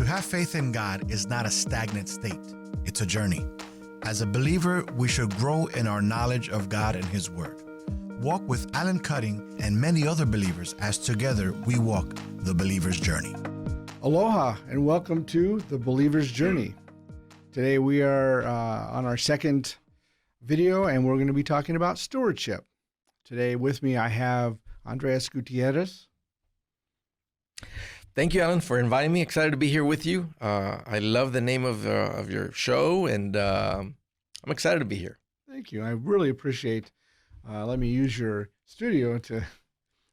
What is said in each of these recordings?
To have faith in God is not a stagnant state. It's a journey. As a believer, we should grow in our knowledge of God and His Word. Walk with Alan Cutting and many other believers as together we walk the believer's journey. Aloha and welcome to the Believer's Journey. Today we are on our second video and we're going to be talking about stewardship. Today with me I have Andres Gutierrez. Thank you, Alan, for inviting me. Excited to be here with you. I love the name of your show, and I'm excited to be here. Thank you. I really appreciate letting me use your studio to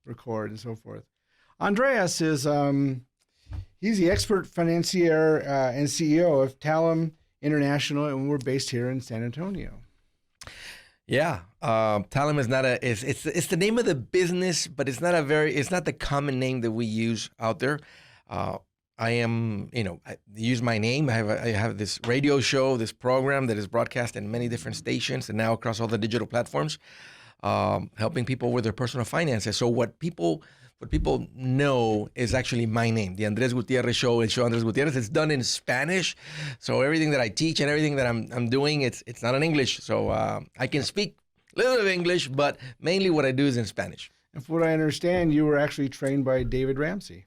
record and so forth. Andreas is he's the Expert Financier and CEO of Talem International, and we're based here in San Antonio. Yeah, Talem is not it's the name of the business, but it's not the common name that we use out there. I use my name. I have this radio show, this program that is broadcast in many different stations and now across all the digital platforms, helping people with their personal finances. So what people know is actually my name, the Andres Gutierrez Show. It's Show Andres Gutierrez. It's done in Spanish, so everything that I teach and everything that I'm doing, it's not in English. So I can speak a little bit of English, but mainly what I do is in Spanish. And from what I understand, you were actually trained by Dave Ramsey.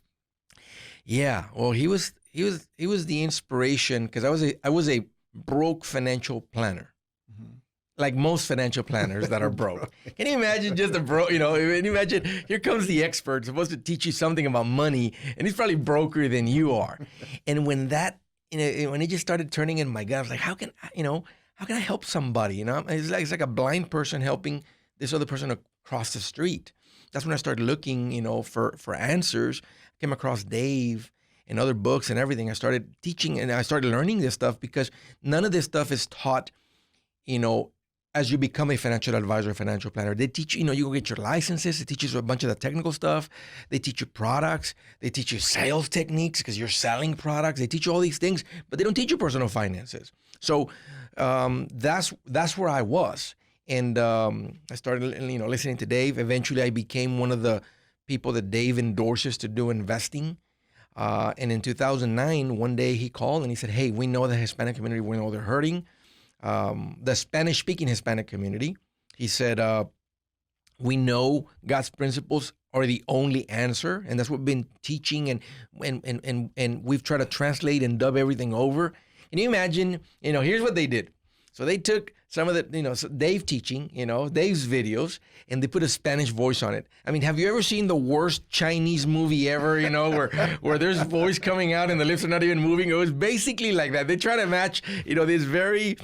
Yeah, well, he was the inspiration because I was a broke financial planner. Like most financial planners that are broke. Can you imagine just a broke, can you imagine, here comes the expert supposed to teach you something about money, and he's probably broker than you are. And when that, when it just started turning in my gut, I was like, how can I help somebody? It's like a blind person helping this other person across the street. That's when I started looking, for answers. I came across Dave and other books and everything. I started teaching and I started learning this stuff because none of this stuff is taught, as you become a financial advisor, financial planner. They teach you, you go get your licenses. They teach you a bunch of the technical stuff. They teach you products. They teach you sales techniques because you're selling products. They teach you all these things, but they don't teach you personal finances. So that's where I was. And I started, listening to Dave. Eventually, I became one of the people that Dave endorses to do investing. And in 2009, one day he called and he said, hey, we know the Hispanic community, we know they're hurting. The Spanish-speaking Hispanic community, he said, we know God's principles are the only answer, and that's what we've been teaching, and we've tried to translate and dub everything over. Can you imagine, here's what they did. So they took some of the, Dave teaching, Dave's videos, and they put a Spanish voice on it. I mean, have you ever seen the worst Chinese movie ever, where there's voice coming out and the lips are not even moving? It was basically like that. They try to match, this very,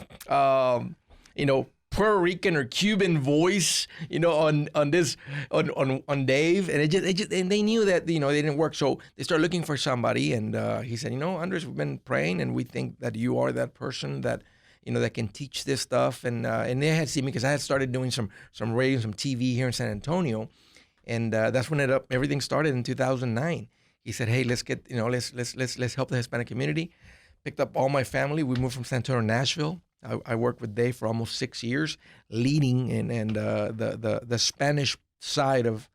Puerto Rican or Cuban voice, on Dave, and they knew that, they didn't work. So they started looking for somebody, and he said, Andres, we've been praying, and we think that you are that person that, that can teach this stuff. And they had seen me because I had started doing some radio, some TV here in San Antonio. And that's when everything started in 2009. He said, hey, let's get, let's help the Hispanic community. Picked up all my family. We moved from San Antonio to Nashville. I worked with Dave for almost 6 years, leading and the Spanish side of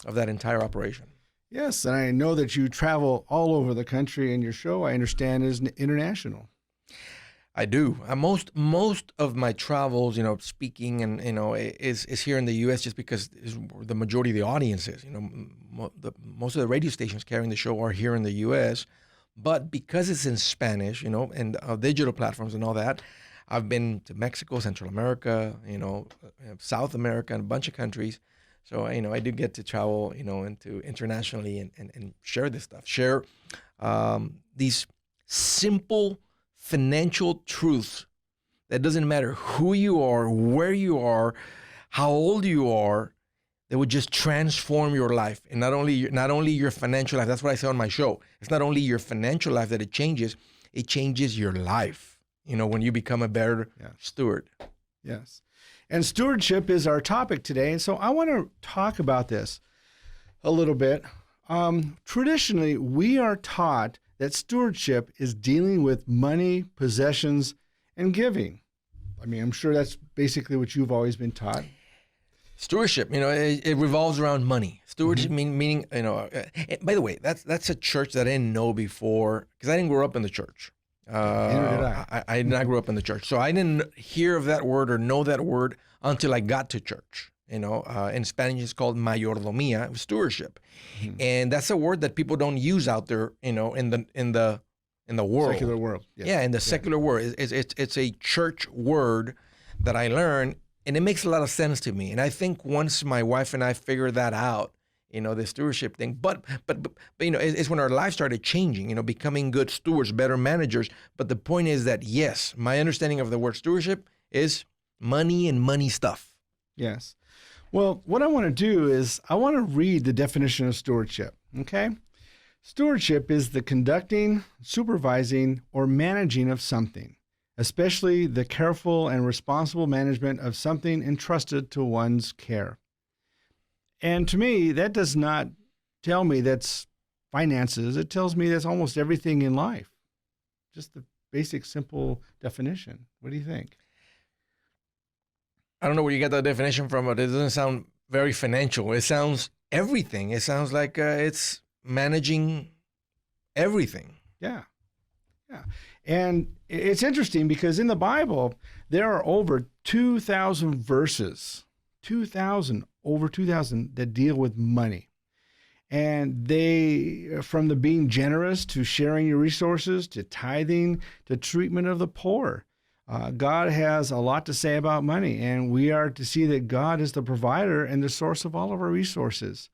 that entire operation. Yes, and I know that you travel all over the country, and your show, I understand, is international. I do. Most of my travels, speaking and, is here in the U.S. just because the majority of the audience is. Most of the radio stations carrying the show are here in the U.S., but because it's in Spanish, and digital platforms and all that, I've been to Mexico, Central America, South America, and a bunch of countries. So, I do get to travel, into internationally and share this stuff, share these simple financial truths that doesn't matter who you are, where you are, how old you are, that would just transform your life. And not only your financial life. That's what I say on my show. It's not only your financial life that it changes your life, when you become a better steward. Yes. And stewardship is our topic today. And so I want to talk about this a little bit. Traditionally, we are taught that stewardship is dealing with money, possessions, and giving. I mean, I'm sure that's basically what you've always been taught. Stewardship, it revolves around money. Stewardship meaning, by the way, that's a church that I didn't know before because I didn't grow up in the church. Neither did I. I did not grow up in the church. So I didn't hear of that word or know that word until I got to church. In Spanish it's called mayordomía, stewardship. And that's a word that people don't use out there, in the world. Secular world. Yes. Yeah, in the secular world. It's a church word that I learned, and it makes a lot of sense to me. And I think once my wife and I figured that out, the stewardship thing, but it's when our lives started changing, becoming good stewards, better managers. But the point is that, yes, my understanding of the word stewardship is money and money stuff. Yes. Well, what I want to do is I want to read the definition of stewardship, okay? Stewardship is the conducting, supervising, or managing of something, especially the careful and responsible management of something entrusted to one's care. And to me, that does not tell me that's finances. It tells me that's almost everything in life. Just the basic, simple definition. What do you think? I don't know where you got that definition from, but it doesn't sound very financial. It sounds everything. It sounds like it's managing everything. Yeah. And it's interesting because in the Bible, there are over 2,000 verses, over 2,000 that deal with money. And they, from the being generous to sharing your resources, to tithing, to treatment of the poor, God has a lot to say about money. And we are to see that God is the provider and the source of all of our resources.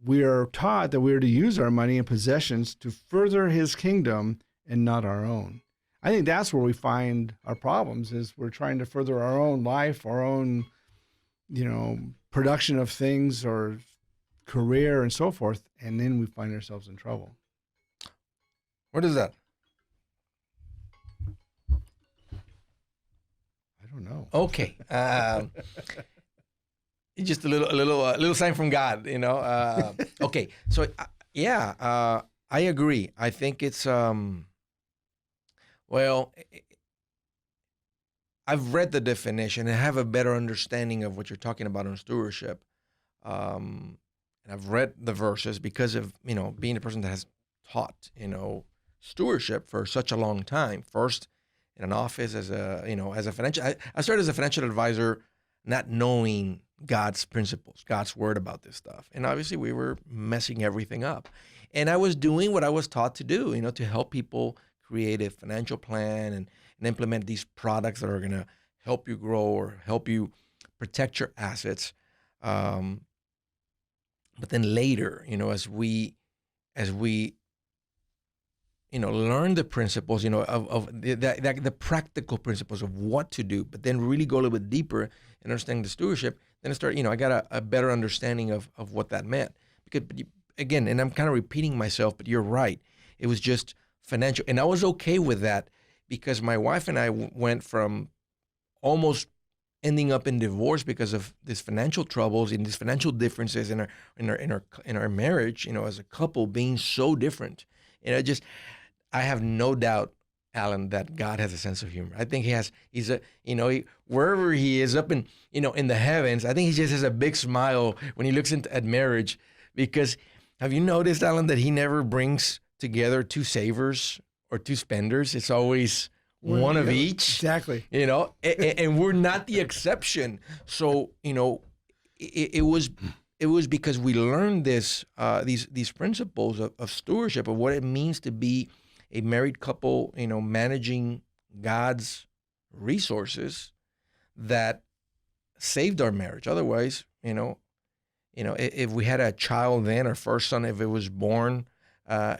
We are taught that we are to use our money and possessions to further his kingdom and not our own. I think that's where we find our problems, is we're trying to further our own life, our own, production of things or career and so forth, and then we find ourselves in trouble. What is that? I don't know. Okay. Just a little sign from God, Okay. So, I agree. I think it's, I've read the definition and have a better understanding of what you're talking about on stewardship. And I've read the verses because of, being a person that has taught, stewardship for such a long time. First in an office as a financial, I started as a financial advisor, not knowing God's principles, God's word about this stuff. And obviously we were messing everything up. And I was doing what I was taught to do, to help people create a financial plan and implement these products that are going to help you grow or help you protect your assets. But then later, as we learn the principles, of the practical principles of what to do, but then really go a little bit deeper in understanding the stewardship, then I got a better understanding of what that meant. Because, again, and I'm kind of repeating myself, but you're right. It was just financial. And I was okay with that because my wife and I went from almost ending up in divorce because of these financial troubles and these financial differences in our marriage, as a couple being so different. And I have no doubt, Alan, that God has a sense of humor. I think wherever he is up in the heavens, I think he just has a big smile when he looks at marriage. Because have you noticed, Alan, that he never brings together two savers or two spenders? It's always one of each. Exactly. And we're not the exception. So, it was because we learned these principles of stewardship, of what it means to be a married couple, managing God's resources, that saved our marriage. Otherwise, if we had a child then, our first son, if it was born,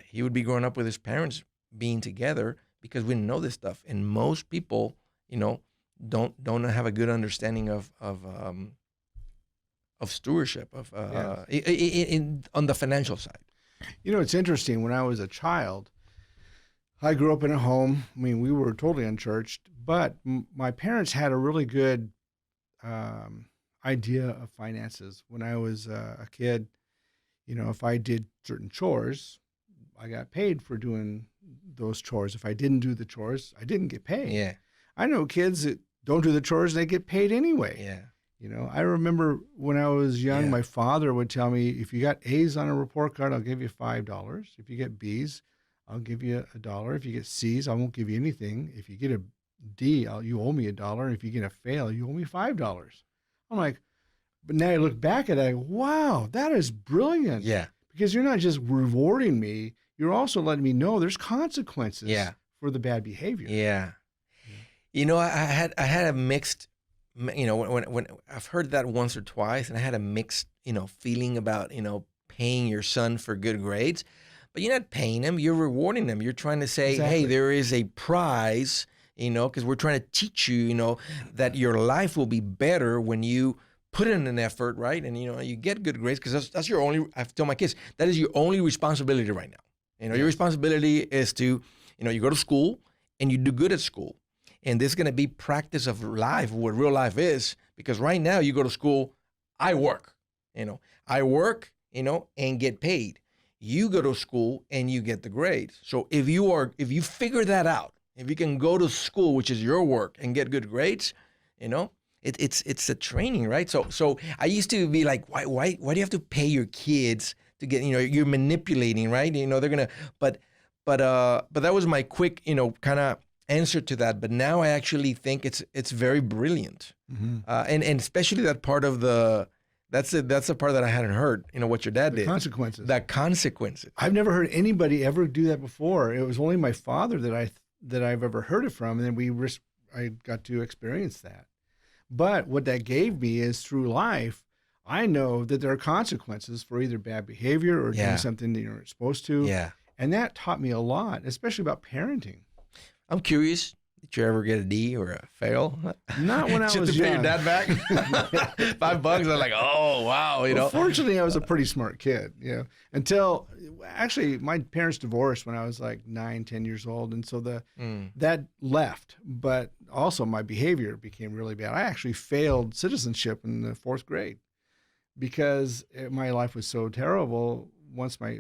he would be growing up with his parents being together because we didn't know this stuff. And most people, don't have a good understanding of stewardship, on the financial side. It's interesting. When I was a child, I grew up in a home. I mean, we were totally unchurched, but my parents had a really good idea of finances. When I was a kid, if I did certain chores, I got paid for doing those chores. If I didn't do the chores, I didn't get paid. Yeah. I know kids that don't do the chores and they get paid anyway. Yeah. I remember when I was young, my father would tell me, if you got A's on a report card, I'll give you $5. If you get B's, I'll give you $1. If you get C's, I won't give you anything. If you get a D, you owe me $1. If you get a fail, you owe me $5. I'm like, but now I look back at it, I go, wow, that is brilliant. Yeah. Because you're not just rewarding me, you're also letting me know there's consequences for the bad behavior. Yeah. I had a mixed, when I've heard that once or twice, and I had a mixed, feeling about, paying your son for good grades, but you're not paying him, you're rewarding him. You're trying to say, hey, there is a prize, because we're trying to teach you, that your life will be better when you put in an effort, right? And, you get good grades, because that's your only, I've told my kids, that is your only responsibility right now. Your responsibility is to, you go to school and you do good at school. And this is going to be practice of life, what real life is, because right now you go to school, I work, and get paid. You go to school and you get the grades. So if you figure that out, if you can go to school, which is your work, and get good grades, it's a training, right? So I used to be like, why do you have to pay your kids to get, you're manipulating, right? They're gonna, but that was my quick, kind of answer to that. But now I actually think it's very brilliant, and especially that part of that's the part that I hadn't heard. What your dad did. Consequences. The consequences. I've never heard anybody ever do that before. It was only my father that I've ever heard it from, and then I got to experience that. But what that gave me is, through life, I know that there are consequences for either bad behavior or doing something that you're not supposed to. Yeah. And that taught me a lot, especially about parenting. I'm curious, did you ever get a D or a fail? Not when I was young. Just to pay your dad back? $5, I'm like, oh, wow, Well, fortunately, I was a pretty smart kid, until, actually, my parents divorced when I was like 9, 10 years old. And so that left, but also my behavior became really bad. I actually failed citizenship in the 4th grade because my life was so terrible. Once my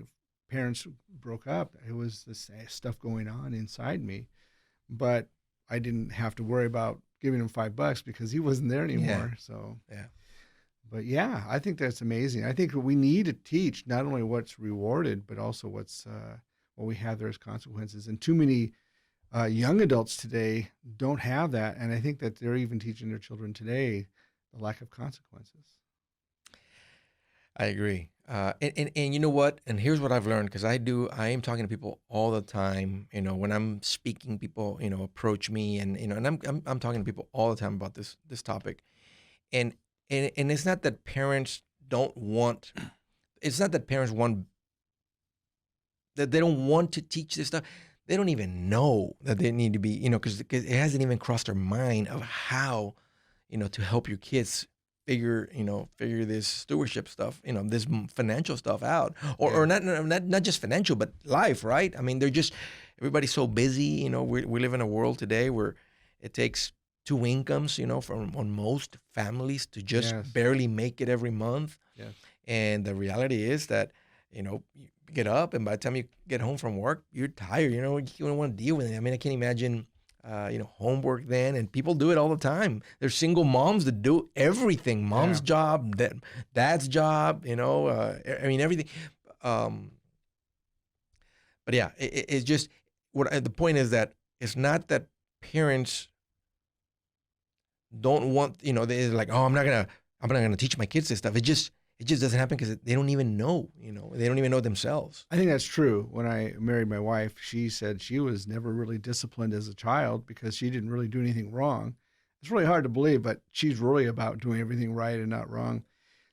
parents broke up, it was this stuff going on inside me, but I didn't have to worry about giving him $5 because he wasn't there anymore. Yeah. So, yeah. But yeah, I think that's amazing. I think we need to teach not only what's rewarded, but also what we have there as consequences. And too many young adults today don't have that. And I think that they're even teaching their children today the lack of consequences. I agree. And you know what? And here's what I've learned, because I am talking to people all the time. When I'm speaking, people, approach me, and I'm talking to people all the time about this topic. And it's not that parents don't want, it's not that parents want, that they don't want to teach this stuff. They don't even know that they need to be, because it hasn't even crossed their mind of how, to help your kids figure this stewardship stuff, this financial stuff out, or not just financial, but life, right? I mean, everybody's so busy. We live in a world today where it takes 2 incomes, on most families to just barely make it every month. Yes. And the reality is that, you get up, and by the time you get home from work, you're tired. You don't want to deal with it. I mean, I can't imagine homework then, and people do it all the time. There's single moms that do everything. Mom's job, dad's job, I mean, everything. But yeah, it's just, the point is that it's not that parents don't want, they're like, oh, I'm not gonna teach my kids this stuff. It just doesn't happen because they don't even know, they don't even know themselves. I think that's true. When I married my wife, she said she was never really disciplined as a child because she didn't really do anything wrong. It's really hard to believe, but she's really about doing everything right and not wrong.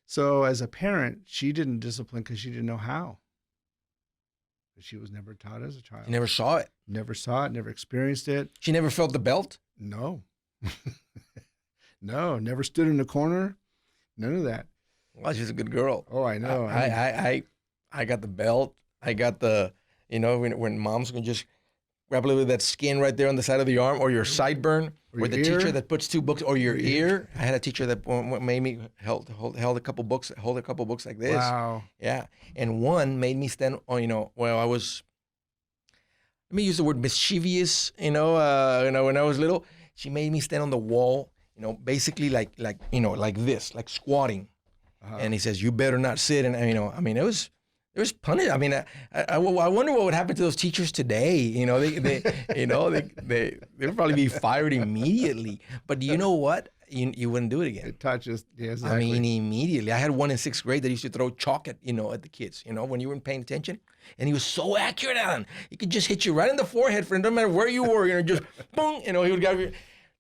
So as a parent, she didn't discipline because she didn't know how. She was never taught as a child. She never saw it. Never saw it, never experienced it. She never felt the belt? No. No, never stood in the corner. None of that. Well, she's a good girl. Oh, I know. I got the belt. I got the, when moms can just grab a little bit of that skin right there on the side of the arm, or your sideburn, or the teacher that puts 2 books, or your ear. I had a teacher that made me hold a couple books like this. Wow. Yeah. And one made me stand on, I was, let me use the word mischievous, when I was little. She made me stand on the wall, basically like this, like squatting. And he says, you better not sit. And, it was punishment. I mean, I wonder what would happen to those teachers today. They'd probably be fired immediately. But you know what? You wouldn't do it again. It touches. Yeah, exactly. I mean, immediately. I had one in 6th grade that used to throw chalk at the kids, when you weren't paying attention. And he was so accurate at them. He could just hit you right in the forehead for it. Doesn't matter where you were, just boom, he would go,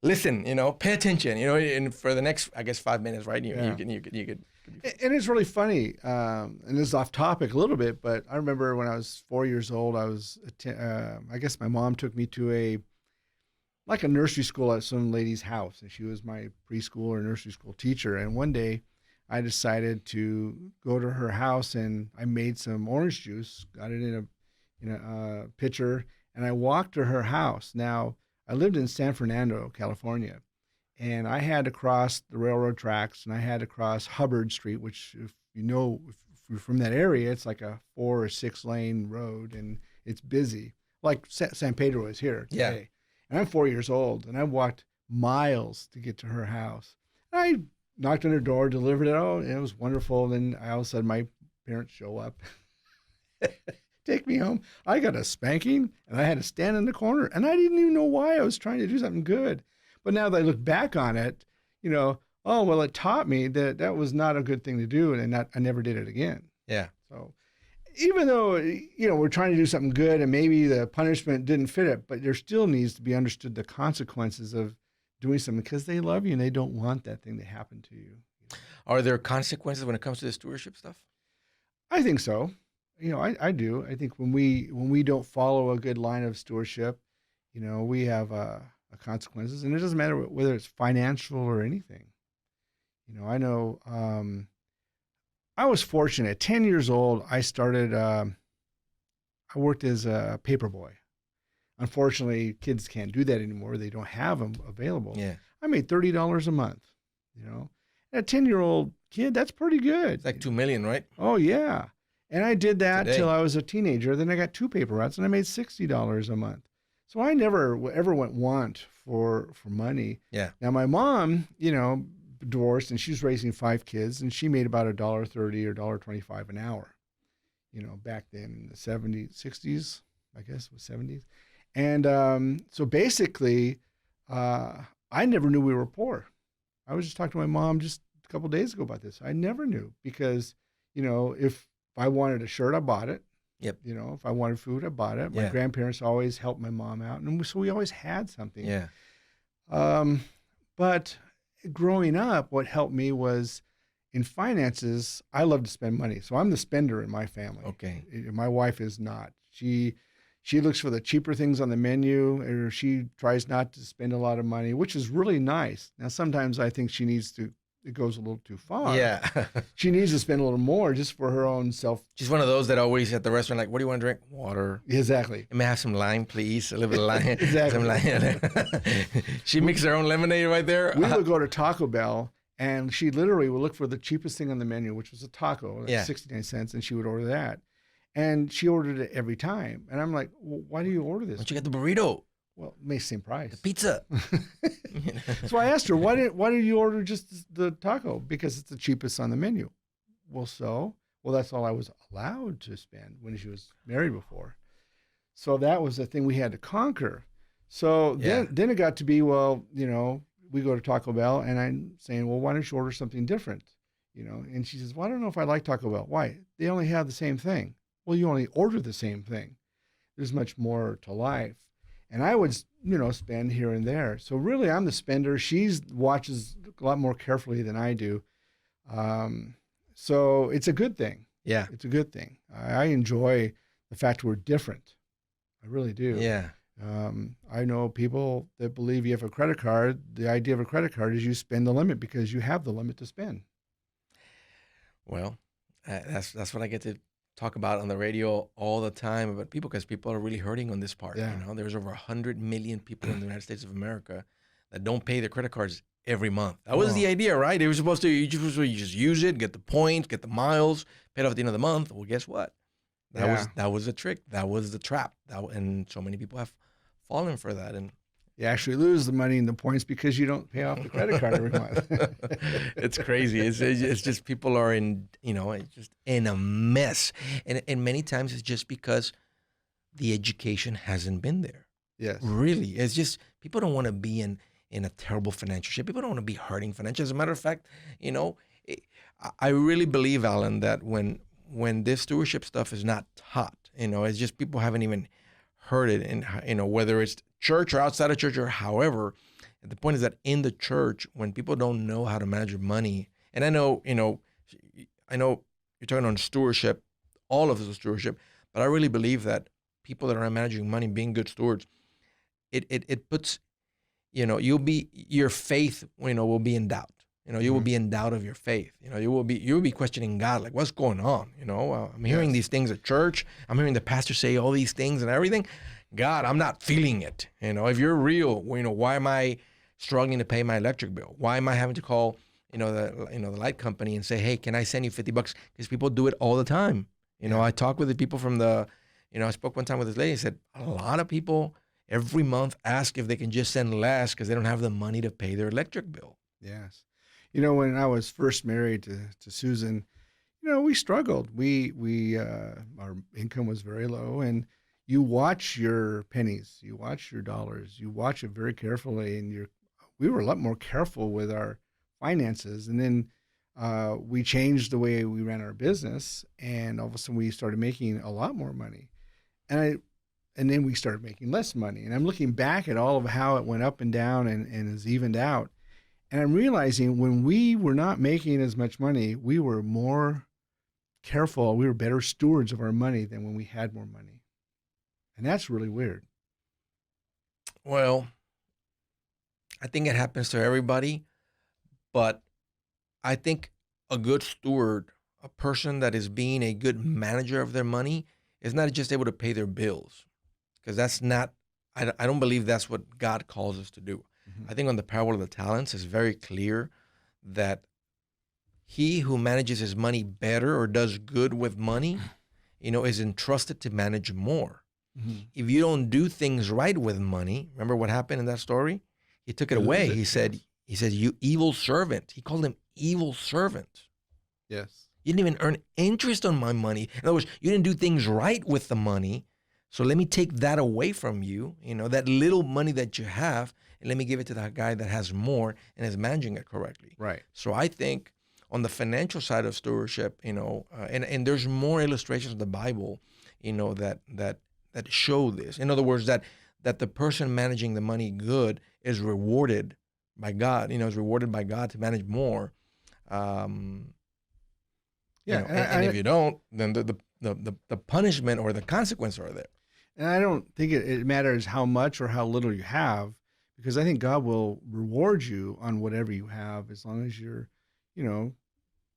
listen, pay attention, and for the next, I guess, 5 minutes, right? You could. And it's really funny, and this is off topic a little bit, but I remember when I was 4 years old, I guess my mom took me to a nursery school at some lady's house, and she was my preschool or nursery school teacher. And one day I decided to go to her house, and I made some orange juice, got it in a pitcher, and I walked to her house. Now, I lived in San Fernando, California, and I had to cross the railroad tracks, and I had to cross Hubbard Street, which, if you're from that area, it's like a 4 or 6 lane road, and it's busy, like San Pedro is here today. Yeah. And I'm 4 years old, and I walked miles to get to her house. And I knocked on her door, delivered it. Oh, it was wonderful. And then all of a sudden, my parents show up, take me home. I got a spanking, and I had to stand in the corner. And I didn't even know why. I was trying to do something good. But now that I look back on it, it taught me that was not a good thing to do, and I never did it again. Yeah. So even though, we're trying to do something good and maybe the punishment didn't fit it, but there still needs to be understood the consequences of doing something, because they love you and they don't want that thing to happen to you. Are there consequences when it comes to the stewardship stuff? I think so. I do. I think when we don't follow a good line of stewardship, we have consequences, and it doesn't matter whether it's financial or anything. I know, I was fortunate. At 10 years old, I started, I worked as a paper boy. Unfortunately, kids can't do that anymore. They don't have them available. Yeah. I made $30 a month, And a 10-year-old kid, that's pretty good. It's like $2 million, right? Oh, yeah. And I did that Today. till I was a teenager. Then I got 2 paper routes, and I made $60 a month. So I never ever went want for money. Yeah. Now, my mom, divorced, and she was raising 5 kids, and she made about $1.30 or $1.25 an hour, back then in the 70s, 60s, I guess it was 70s. And so basically, I never knew we were poor. I was just talking to my mom just a couple of days ago about this. I never knew, because, if I wanted a shirt, I bought it. Yep. If I wanted food, I bought it. My grandparents always helped my mom out, and so we always had something. Yeah. But growing up, what helped me was, in finances, I love to spend money. So I'm the spender in my family. Okay. My wife is not. She looks for the cheaper things on the menu, or she tries not to spend a lot of money, which is really nice. Now, sometimes I think it goes a little too far. Yeah. She needs to spend a little more just for her own self. She's one of those that always at the restaurant, like, what do you want to drink? Water. Exactly. May I have some lime, please? A little bit of lime. Exactly. Some lime. She mixes her own lemonade right there. We would go to Taco Bell, and she literally would look for the cheapest thing on the menu, which was a taco, 69 cents, and she would order that. And she ordered it every time. And I'm like, well, why do you order this? Why don't you get the burrito? Well, it makes the same price. The pizza. So I asked her, why did you order just the taco? Because it's the cheapest on the menu. Well, that's all I was allowed to spend when she was married before. So that was the thing we had to conquer. So then it got to be, we go to Taco Bell, and I'm saying, well, why don't you order something different? And she says, well, I don't know if I like Taco Bell. Why? They only have the same thing. Well, you only order the same thing. There's much more to life. And I would, spend here and there. So really, I'm the spender. She watches a lot more carefully than I do. So it's a good thing. Yeah. It's a good thing. I enjoy the fact we're different. I really do. Yeah. I know people that believe you have a credit card. The idea of a credit card is you spend the limit because you have the limit to spend. Well, that's what I get to talk about on the radio all the time about people, because people are really hurting on this part. Yeah. There's over 100 million people in the United States of America that don't pay their credit cards every month. That was the idea, right? They were supposed to, you just use it, get the points, get the miles, pay it off at the end of the month. Well, guess what? That was the trick. That was the trap. And so many people have fallen for that. And You actually lose the money and the points because you don't pay off the credit card every month. It's crazy. It's just people are in, it's just in a mess. And many times it's just because the education hasn't been there. Yes. Really. It's just people don't want to be in a terrible financial shape. People don't want to be hurting financially. As a matter of fact, I really believe, Alan, that when this stewardship stuff is not taught, it's just people haven't even heard it. And, whether it's church or outside of church or however, the point is that in the church, when people don't know how to manage your money, and I know you're talking on stewardship, all of this is stewardship, but I really believe that people that are managing money, being good stewards, it puts, your faith, will be in doubt. You will be in doubt of your faith. You will be questioning God, like, what's going on? I'm hearing these things at church. I'm hearing the pastor say all these things and everything. God, I'm not feeling it. If you're real, why am I struggling to pay my electric bill? Why am I having to call, the light company and say, hey, can I send you $50? Because people do it all the time. I talk with the people from I spoke one time with this lady. Said a lot of people every month ask if they can just send less because they don't have the money to pay their electric bill. Yes. When I was first married to Susan, we struggled. Our income was very low, and you watch your pennies, you watch your dollars, you watch it very carefully, and we were a lot more careful with our finances. And then we changed the way we ran our business, and all of a sudden we started making a lot more money. And then we started making less money. And I'm looking back at all of how it went up and down and is evened out. And I'm realizing when we were not making as much money, we were more careful. We were better stewards of our money than when we had more money. And that's really weird. Well, I think it happens to everybody, but I think a good steward, a person that is being a good manager of their money, is not just able to pay their bills, because that's not, I don't believe that's what God calls us to do. I think on the parable of the talents, it's very clear that he who manages his money better or does good with money, is entrusted to manage more. Mm-hmm. If you don't do things right with money, remember what happened in that story? He took it away. He said, you evil servant. He called him evil servant. Yes. You didn't even earn interest on my money. In other words, you didn't do things right with the money. So let me take that away from you, that little money that you have, and let me give it to that guy that has more and is managing it correctly. Right. So I think on the financial side of stewardship, and there's more illustrations in the Bible, that show this. In other words, that the person managing the money good is rewarded by God, is rewarded by God to manage more. And if you don't, then the punishment or the consequences are there. And I don't think it matters how much or how little you have, because I think God will reward you on whatever you have as long as you're,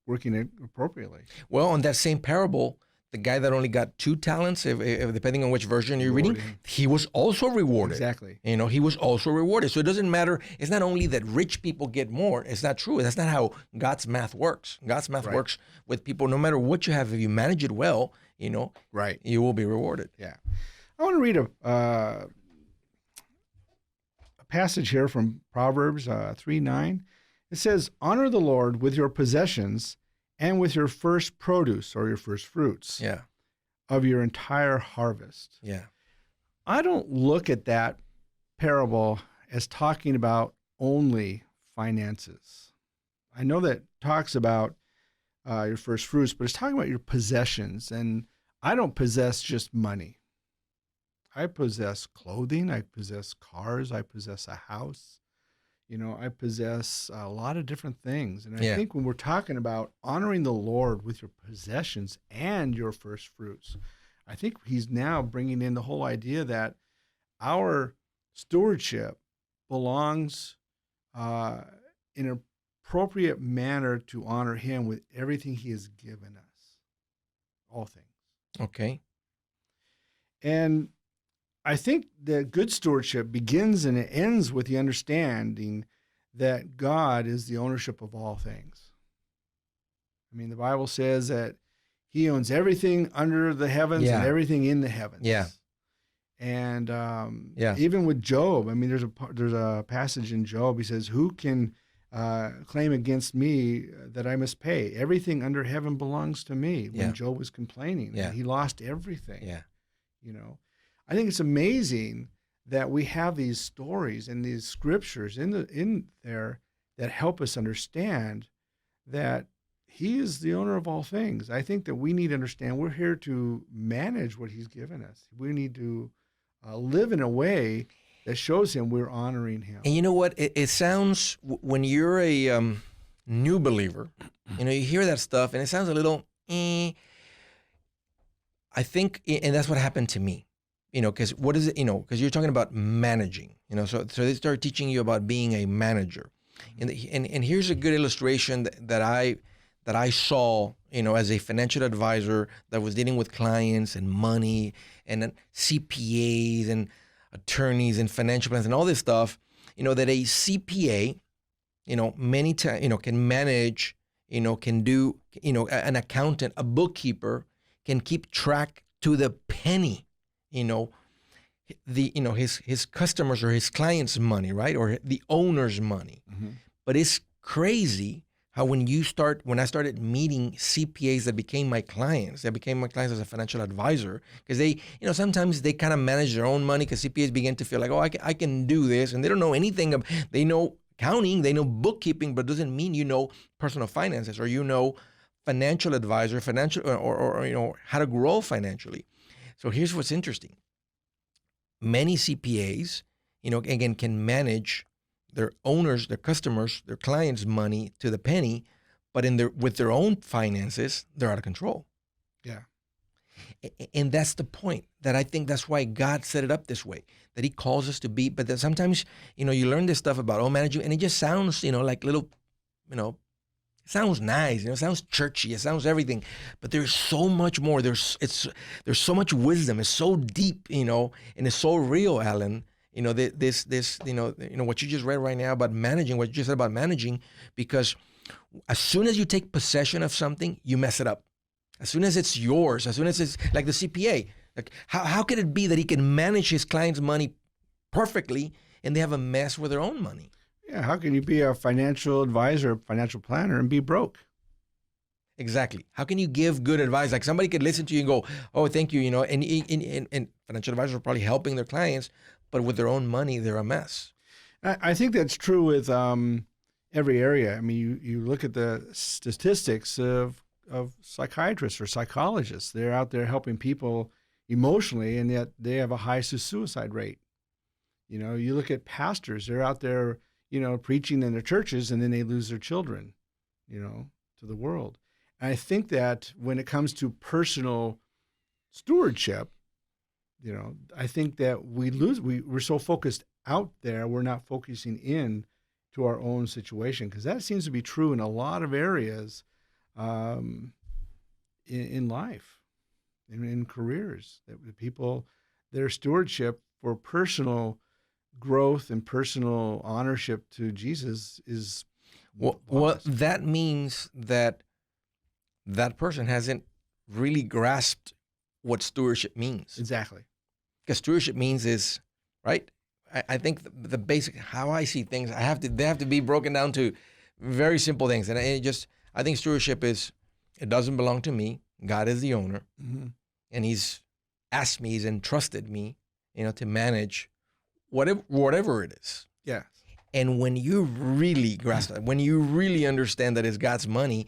working it appropriately. Well, on that same parable, the guy that only got 2 talents, if depending on which version you're reading, he was also rewarded. Exactly. He was also rewarded. So it doesn't matter. It's not only that rich people get more. It's not true. That's not how God's math works. God's math works with people. No matter what you have, if you manage it well, right, you will be rewarded. Yeah. I want to read a passage here from Proverbs 3:9. It says, honor the Lord with your possessions and with your first produce or your first fruits of your entire harvest. Yeah. I don't look at that parable as talking about only finances. I know that talks about your first fruits, but it's talking about your possessions. And I don't possess just money. I possess clothing. I possess cars. I possess a house. I possess a lot of different things. And I think when we're talking about honoring the Lord with your possessions and your first fruits, I think he's now bringing in the whole idea that our stewardship belongs in an appropriate manner to honor him with everything he has given us, all things. Okay. And I think that good stewardship begins and it ends with the understanding that God is the ownership of all things. I mean, the Bible says that he owns everything under the heavens and everything in the heavens. Yeah. And Yeah. even with Job, I mean, there's a passage in Job. He says, "Who can claim against me that I must pay? Everything under heaven belongs to me." When Yeah. Job was complaining, Yeah. and he lost everything. Yeah. You know, I think it's amazing that we have these stories and these scriptures in there that help us understand that He is the owner of all things. I think that we need to understand we're here to manage what He's given us. We need to live in a way that shows Him we're honoring Him. And you know what? It sounds, when you're a new believer, you hear that stuff and it sounds a little, I think, and that's what happened to me, because what is it, because you're talking about managing, so they start teaching you about being a manager. And here's a good illustration that I saw, as a financial advisor that was dealing with clients and money and CPAs and attorneys and financial plans and all this stuff, that a CPA, many times, can manage, can do, an accountant, a bookkeeper can keep track to the penny, his customers or his clients' money, right? Or the owner's money. Mm-hmm. But it's crazy how when I started meeting CPAs that became my clients as a financial advisor, because they, sometimes they kind of manage their own money, because CPAs begin to feel like, oh, I can do this. And they don't know anything. They know accounting, they know bookkeeping, but it doesn't mean personal finances, or financial advisor, or how to grow financially. So here's what's interesting. Many CPAs, again, can manage their owners, their customers, their clients' money to the penny, but with their own finances, they're out of control. Yeah. And that's the point, that I think that's why God set it up this way, that He calls us to be, but that sometimes, you learn this stuff about managing, and it just sounds, like little, it sounds nice, it sounds churchy, it sounds everything, but there's so much more. There's so much wisdom. It's so deep, and it's so real, Alan. This what you just read right now about managing, what you just said about managing, because as soon as you take possession of something, you mess it up. As soon as it's yours, as soon as it's like the CPA, like how can it be that he can manage his client's money perfectly and they have a mess with their own money? Yeah, how can you be a financial advisor, financial planner, and be broke? Exactly. How can you give good advice? Like somebody could listen to you and go, "Oh, thank you," and financial advisors are probably helping their clients, but with their own money, they're a mess. I think that's true with every area. I mean, you look at the statistics of psychiatrists or psychologists. They're out there helping people emotionally, and yet they have a high suicide rate. You look at pastors. They're out there, preaching in their churches, and then they lose their children, to the world. And I think that when it comes to personal stewardship, I think that we're so focused out there, we're not focusing in to our own situation, because that seems to be true in a lot of areas in life, in careers, that the people, their stewardship for personal growth and personal ownership to Jesus is well, that means that person hasn't really grasped what stewardship means. Exactly. Because stewardship means is, right? I think the basic, how I see things, they have to be broken down to very simple things. And I think stewardship is, it doesn't belong to me. God is the owner. Mm-hmm. And He's asked me, He's entrusted me, to manage whatever it is. Yeah. And when you really grasp that, when you really understand that it's God's money,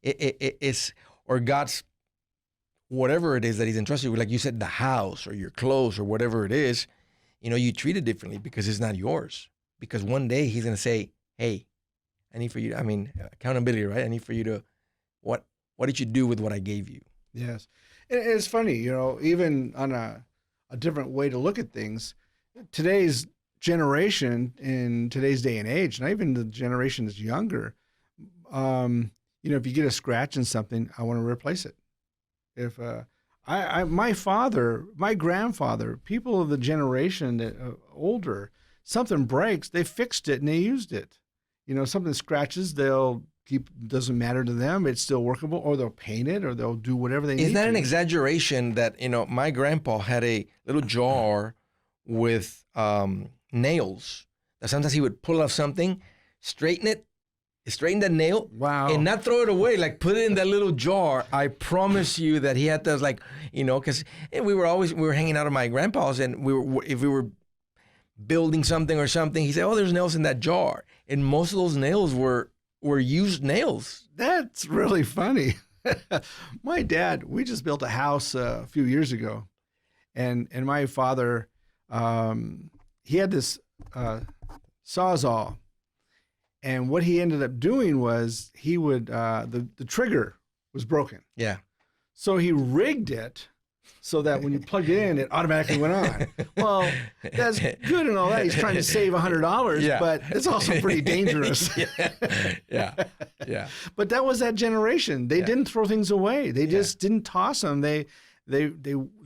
it's, or God's, whatever it is that He's entrusted with, like you said, the house or your clothes or whatever it is, you treat it differently because it's not yours. Because one day He's going to say, "Hey, I need for you to, accountability, right? I need for you to, what did you do with what I gave you?" Yes. It's funny, even on a different way to look at things, today's generation, in today's day and age, not even the generation that's younger, if you get a scratch in something, I want to replace it. If my grandfather, people of the generation that older, something breaks, they fixed it and they used it. Something scratches, they'll doesn't matter to them. It's still workable, or they'll paint it, or they'll do whatever they need. Is that to. an exaggeration that, my grandpa had a little jar with nails that sometimes he would pull off something, straighten that nail, Wow. and not throw it away, like put it in that little jar. I promise you that he had those, like, because we were hanging out at my grandpa's, and if we were building something or something, he said, "Oh, there's nails in that jar," and most of those nails were used nails. That's really funny. My dad, we just built a house a few years ago, and my father, he had this Sawzall, and what he ended up doing was he would the trigger was broken, Yeah. so he rigged it so that when you plugged it in, it automatically went on. Well, that's good and all that. He's trying to save $100, Yeah. but it's also pretty dangerous. Yeah. But that was that generation. They didn't throw things away. They just didn't toss them. They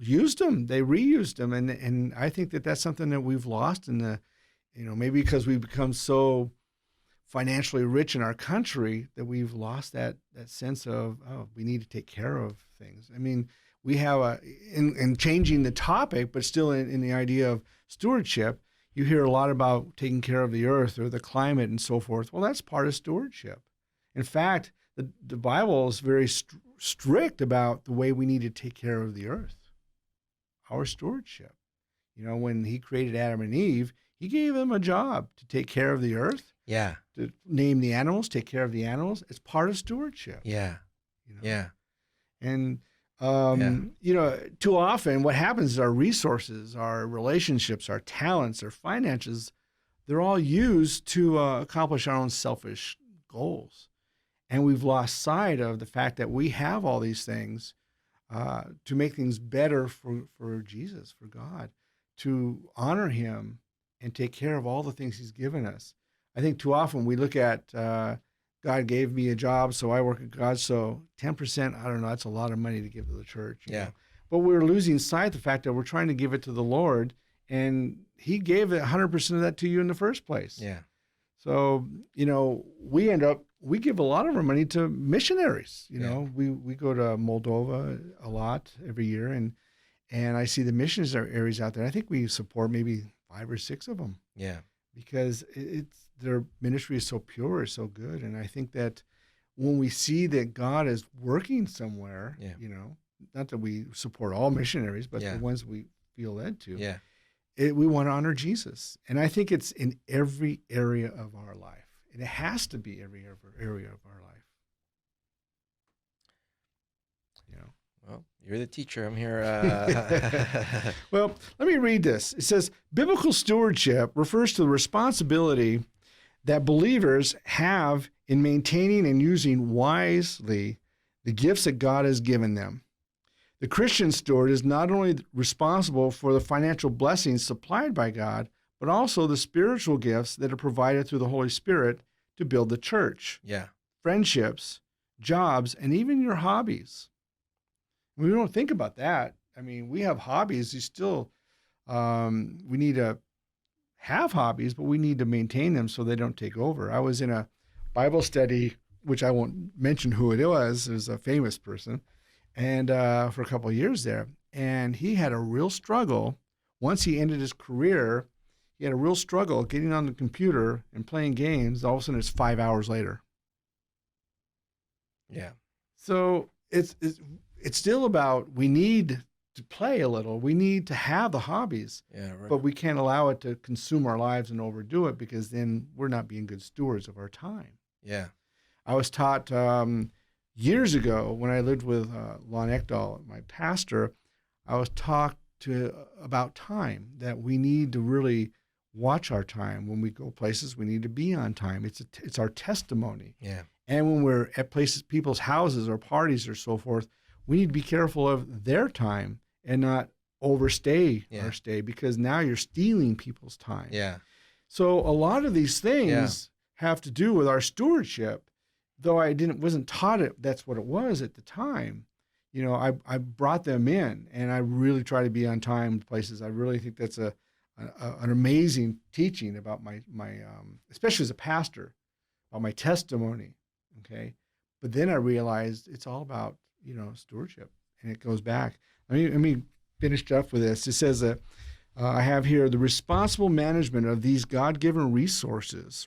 used them. They reused them. And I think that that's something that we've lost in the, maybe because we've become so financially rich in our country that we've lost that sense of, we need to take care of things. I mean, we have in changing the topic, but still in the idea of stewardship, you hear a lot about taking care of the earth or the climate and so forth. Well, that's part of stewardship. In fact, the Bible is very strict about the way we need to take care of the earth, our stewardship. When he created Adam and Eve, he gave them a job to take care of the earth, to name the animals, take care of the animals. It's part of stewardship. Yeah. And too often what happens is our resources, our relationships, our talents, our finances, they're all used to accomplish our own selfish goals. And we've lost sight of the fact that we have all these things to make things better for Jesus, for God, to honor him and take care of all the things he's given us. I think too often we look at God gave me a job, so I work at God. So 10%, I don't know, that's a lot of money to give to the church. You know? But we're losing sight of the fact that we're trying to give it to the Lord, and he gave 100% of that to you in the first place. Yeah. So, we give a lot of our money to missionaries. We go to Moldova a lot every year, and I see the missionaries out there. I think we support maybe 5 or 6 of them. Yeah. Because their ministry is so pure, so good. And I think that when we see that God is working somewhere, not that we support all missionaries, but the ones we feel led to, we want to honor Jesus. And I think it's in every area of our life. And it has to be every area of our life. Well, you're the teacher. I'm here. Well, let me read this. It says, biblical stewardship refers to the responsibility that believers have in maintaining and using wisely the gifts that God has given them. The Christian steward is not only responsible for the financial blessings supplied by God, but also the spiritual gifts that are provided through the Holy Spirit to build the church, friendships, jobs, and even your hobbies. We don't think about that. I mean, we have hobbies. We still, we need to have hobbies, but we need to maintain them so they don't take over. I was in a Bible study, which I won't mention who it was. It was a famous person, and for a couple of years there. And he had a real struggle. Once he ended his career, he had a real struggle getting on the computer and playing games. All of a sudden, it's 5 hours later. Yeah. So it's still about, we need to play a little. We need to have the hobbies, but we can't allow it to consume our lives and overdo it, because then we're not being good stewards of our time. Yeah. I was taught years ago when I lived with Lon Ekdahl, my pastor, I was taught about time, that we need to really watch our time. When we go places, we need to be on time. It's our testimony. Yeah. And when we're at places, people's houses or parties or so forth, we need to be careful of their time and not overstay our stay, because now you're stealing people's time. Yeah. So a lot of these things have to do with our stewardship, though I wasn't taught it. That's what it was at the time. I brought them in, and I really try to be on time places. I really think that's an amazing teaching about my especially as a pastor, about my testimony Okay. But then I realized it's all about, stewardship, and it goes back. Let me finish up with this. It says that I have here the responsible management of these God-given resources,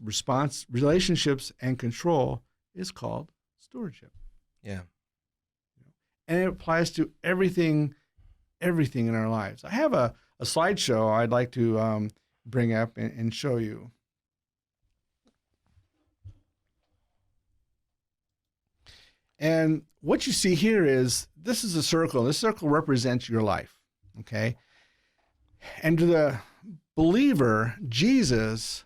relationships, and control is called stewardship. Yeah. And it applies to everything in our lives. I have a slideshow I'd like to bring up and show you. And what you see here is, this is a circle. This circle represents your life, okay? And to the believer, Jesus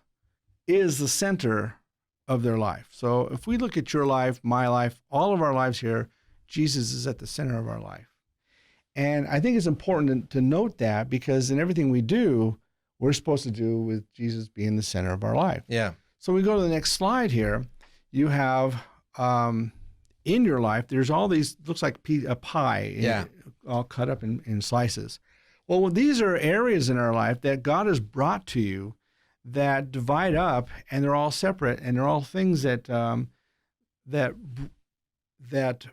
is the center of their life. So if we look at your life, my life, all of our lives here, Jesus is at the center of our life. And I think it's important to note that, because in everything we do, we're supposed to do with Jesus being the center of our life. Yeah. So we go to the next slide here. You have in your life, there's all these, looks like a pie, all cut up in slices. Well, these are areas in our life that God has brought to you that divide up, and they're all separate, and they're all things that that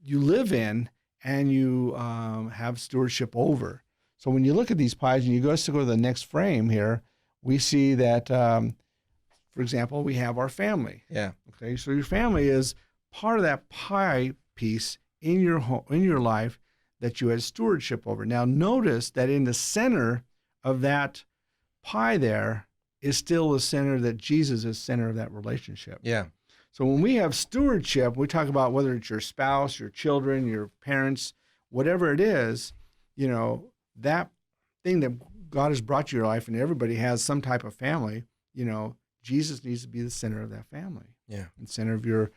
you live in and you have stewardship over. So when you look at these pies, and you go to the next frame here, we see that, for example, we have our family. Yeah. Okay, so your family is part of that pie piece in your life that you had stewardship over. Now notice that in the center of that pie there is still the center, that Jesus is center of that relationship. Yeah. So when we have stewardship, we talk about whether it's your spouse, your children, your parents, whatever it is, that thing that God has brought to your life, and everybody has some type of family, Jesus needs to be the center of that family. Yeah. And center of your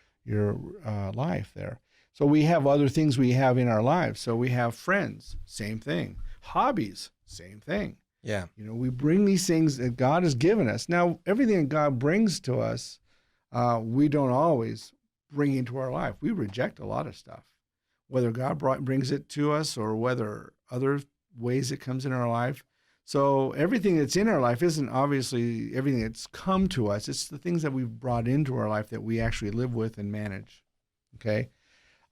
life there. So we have other things we have in our lives. So we have friends, same thing. Hobbies, same thing. Yeah. We bring these things that God has given us. Now, everything that God brings to us, we don't always bring into our life. We reject a lot of stuff, whether God brings it to us or whether other ways it comes in our life. So everything that's in our life isn't obviously everything that's come to us. It's the things that we've brought into our life that we actually live with and manage. Okay?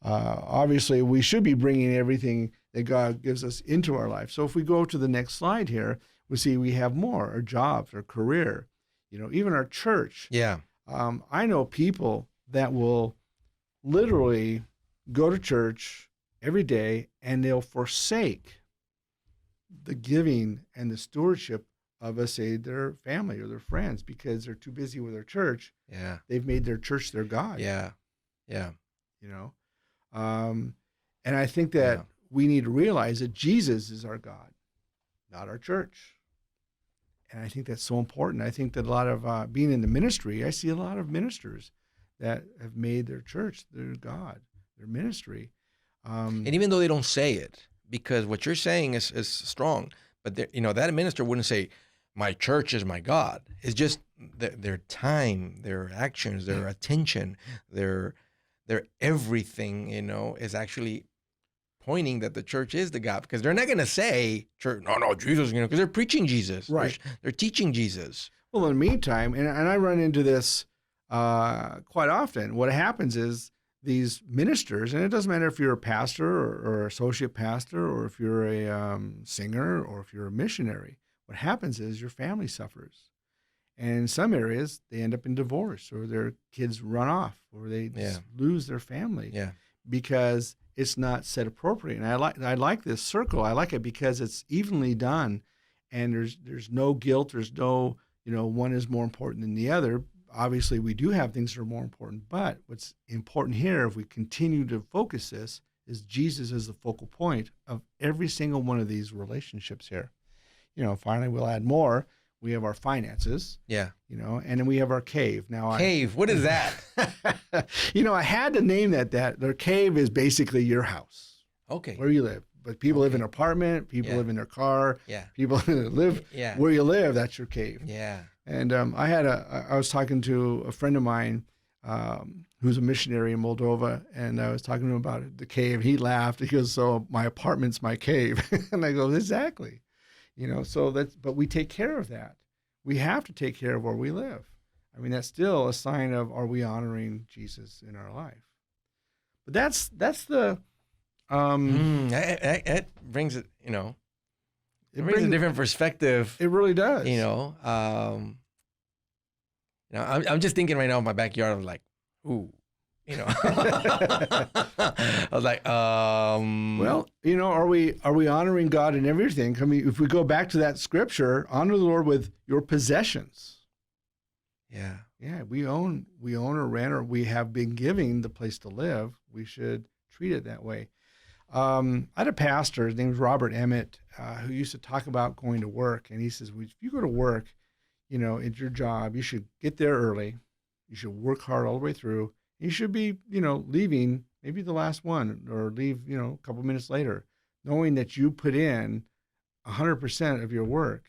Obviously, we should be bringing everything that God gives us into our life. So if we go to the next slide here, we see we have more, our jobs, our career, even our church. Yeah. I know people that will literally go to church every day, and they'll forsake the giving and the stewardship of, say, their family or their friends, because they're too busy with their church. Yeah. They've made their church their God. Yeah. Yeah. And I think that we need to realize that Jesus is our God, not our church. And I think that's so important. I think that a lot of being in the ministry, I see a lot of ministers that have made their church their God, their ministry. And even though they don't say it, because what you're saying is strong, but that minister wouldn't say, my church is my God. It's just their time, their actions, their attention, their everything, is actually pointing that the church is the God, because they're not going to say, church, no, Jesus, because they're preaching Jesus. Right. They're teaching Jesus. Well, in the meantime, and I run into this quite often, what happens is these ministers, and it doesn't matter if you're a pastor or associate pastor, or if you're a singer, or if you're a missionary, what happens is your family suffers. And in some areas, they end up in divorce, or their kids run off, or they just lose their family because it's not set appropriately. And I like this circle. I like it because it's evenly done, and there's no guilt. There's no, one is more important than the other. Obviously, we do have things that are more important, but what's important here, if we continue to focus this, is Jesus is the focal point of every single one of these relationships here. Finally, we'll add more. We have our finances. Yeah. And then we have our cave. Now, cave, what is that? I had to name that. Their cave is basically your house. Okay. Where you live. But people live in an apartment. People live in their car. Yeah. People live where you live. That's your cave. Yeah. And I was talking to a friend of mine who's a missionary in Moldova, and I was talking to him about the cave. He laughed. He goes, "So my apartment's my cave." And I go, "Exactly." But we take care of that. We have to take care of where we live. I mean, that's still a sign of, are we honoring Jesus in our life? But that's the It brings it, it it brings a brings, different perspective. it really does. I'm just thinking right now in my backyard of like, ooh, I was like, Well, are we honoring God in everything? I mean, if we go back to that scripture, honor the Lord with your possessions. yeah, Yeah, we own or rent, or we have been giving the place to live. We should treat it that way. I had a pastor, his name was Robert Emmett, who used to talk about going to work. And he says, well, if you go to work, at your job, you should get there early. You should work hard all the way through. You should be, leaving maybe the last one, or leave, a couple minutes later, knowing that you put in 100% of your work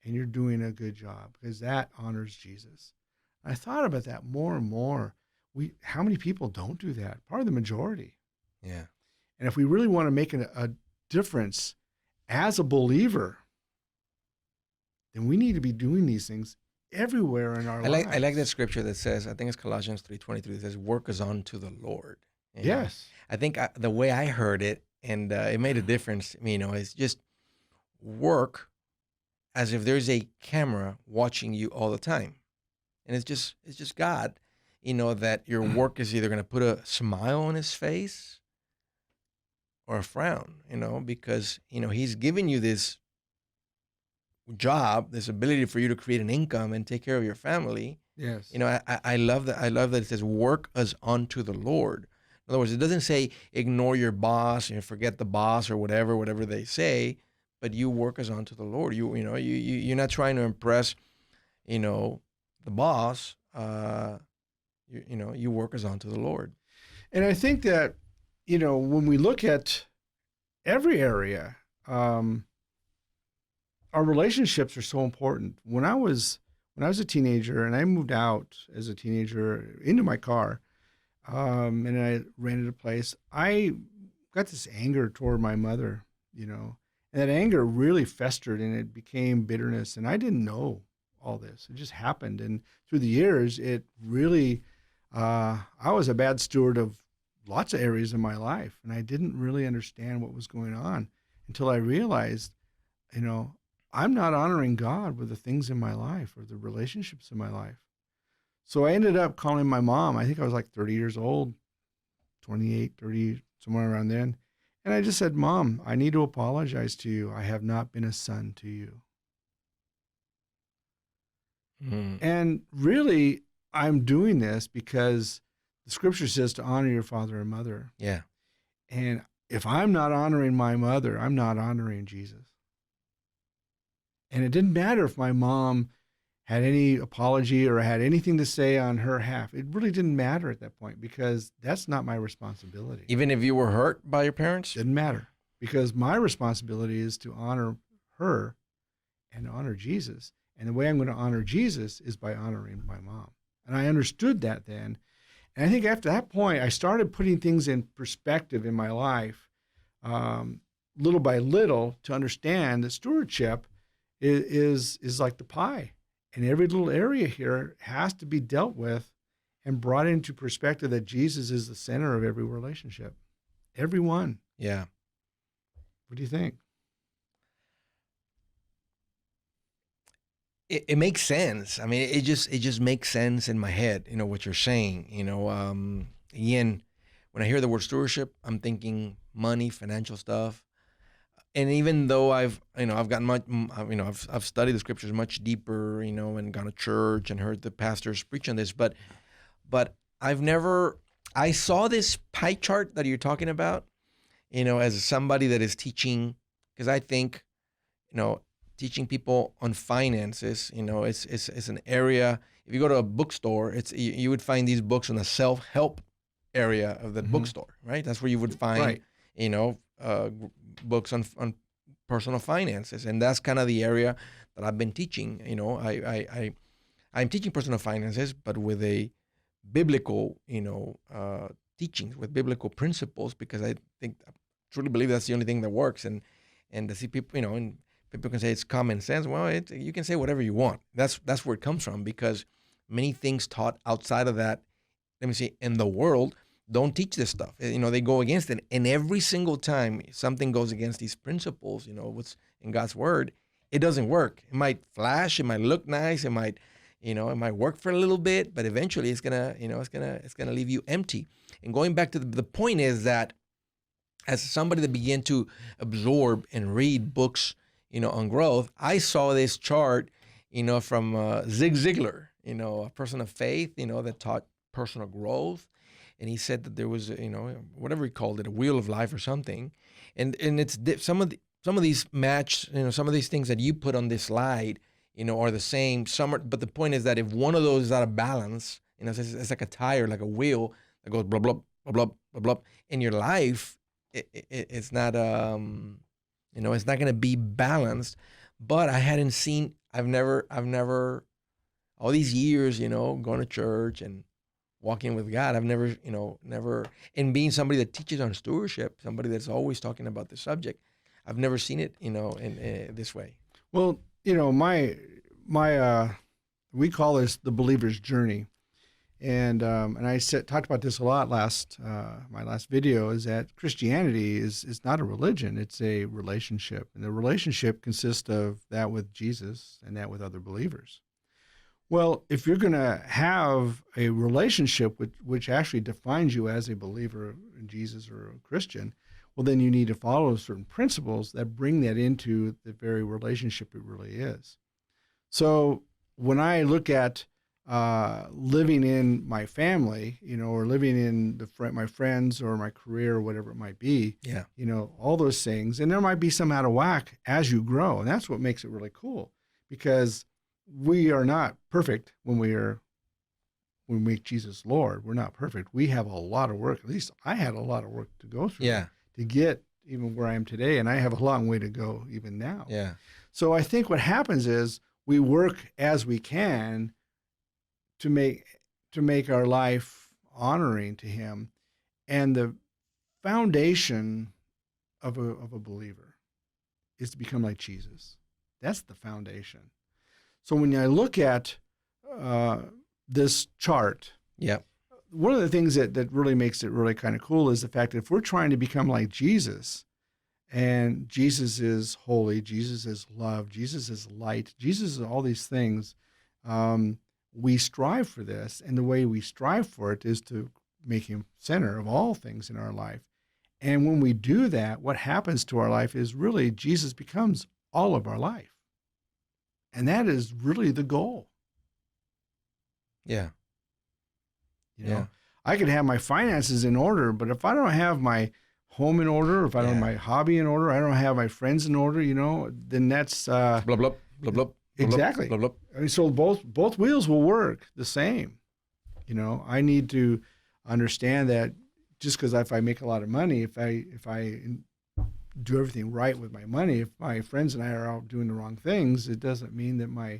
and you're doing a good job, because that honors Jesus. I thought about that more and more. How many people don't do that? Probably the majority. yeah. And if we really want to make a difference as a believer, then we need to be doing these things everywhere in our lives. I like that scripture that says, I think it's Colossians 3:23, that says, work is unto the Lord. Yes. I think the way I heard it, and it made a difference to me, is just work as if there's a camera watching you all the time. And it's just God, that your work is either going to put a smile on his face or a frown, because, he's giving you this job, this ability for you to create an income and take care of your family. Yes. I love that. I love that it says work as unto the Lord. In other words, it doesn't say ignore your boss and forget the boss or whatever they say, but you work as unto the Lord. You're not trying to impress, the boss. You work as unto the Lord. And I think that, when we look at every area, our relationships are so important. When I was a teenager and I moved out as a teenager into my car, and I rented a place, I got this anger toward my mother, and that anger really festered and it became bitterness. And I didn't know all this. It just happened. And through the years, it really, I was a bad steward of lots of areas in my life. And I didn't really understand what was going on until I realized, I'm not honoring God with the things in my life or the relationships in my life. So I ended up calling my mom. I think I was like 30 years old, 28, 30, somewhere around then. And I just said, Mom, I need to apologize to you. I have not been a son to you. Mm. And really, I'm doing this because the scripture says to honor your father and mother. Yeah. And if I'm not honoring my mother, I'm not honoring Jesus. And it didn't matter if my mom had any apology or had anything to say on her half. It really didn't matter at that point, because that's not my responsibility. Even if you were hurt by your parents? Didn't matter, because my responsibility is to honor her and honor Jesus. And the way I'm going to honor Jesus is by honoring my mom. And I understood that then. And I think after that point, I started putting things in perspective in my life, little by little, to understand that stewardship is like the pie. And every little area here has to be dealt with and brought into perspective that Jesus is the center of every relationship. Every one. Yeah. What do you think? It makes sense. I mean, it just makes sense in my head, what you're saying. Again, when I hear the word stewardship, I'm thinking money, financial stuff. And even though I've gotten much, I've studied the scriptures much deeper, and gone to church and heard the pastors preach on this, but I saw this pie chart that you're talking about, as somebody that is teaching, because I think, teaching people on finances, it's an area. If you go to a bookstore, you would find these books on the self-help area of the bookstore, right? That's where you would find, books on personal finances, and that's kind of the area that I've been teaching. I'm teaching personal finances, but with a biblical, teachings, with biblical principles, because I truly believe that's the only thing that works. And to see people, and people can say it's common sense. Well, you can say whatever you want. That's where it comes from, because many things taught outside of that, let me see, in the world, don't teach this stuff. They go against it. And every single time something goes against these principles, what's in God's word, it doesn't work. It might flash, it might look nice, it might work for a little bit, but eventually it's gonna leave you empty. And going back to the point is that as somebody that began to absorb and read books, on growth, I saw this chart, from Zig Ziglar, a person of faith, that taught personal growth. And he said that there was, whatever he called it, a wheel of life or something. And it's some of these match, some of these things that you put on this slide, are the same. But the point is that if one of those is out of balance, it's like a tire, like a wheel that goes blah, blah, blah, blah, blah, blah. In your life, it's not, it's not going to be balanced. But I've never, all these years, going to church and walking with God, I've never, and being somebody that teaches on stewardship, somebody that's always talking about the subject, I've never seen it, in this way. Well, we call this the believer's journey. And I talked about this a lot my last video, is that Christianity is not a religion, it's a relationship. And the relationship consists of that with Jesus and that with other believers. Well, if you're going to have a relationship which actually defines you as a believer in Jesus or a Christian, well, then you need to follow certain principles that bring that into the very relationship it really is. So when I look at living in my family, or living in my friends or my career or whatever it might be, yeah, all those things, and there might be some out of whack as you grow, and that's what makes it really cool, because we are not perfect when we make Jesus Lord. We're not perfect. We have a lot of work. At least I had a lot of work to go through to get even where I am today, and I have a long way to go even now. Yeah. So I think what happens is we work as we can to make our life honoring to Him, and the foundation of a believer is to become like Jesus. That's the foundation. So when I look at this chart, one of the things that really makes it really kind of cool is the fact that if we're trying to become like Jesus, and Jesus is holy, Jesus is love, Jesus is light, Jesus is all these things, we strive for this, and the way we strive for it is to make Him center of all things in our life. And when we do that, what happens to our life is really Jesus becomes all of our life. And that is really the goal. Yeah. I could have my finances in order, but if I don't have my home in order, if I don't have my hobby in order, I don't have my friends in order, then that's blah blah blah blah. Exactly. Blah, blah, blah. I mean, so both wheels will work the same. I need to understand that just because if I make a lot of money, if I do everything right with my money, if my friends and I are out doing the wrong things, it doesn't mean that my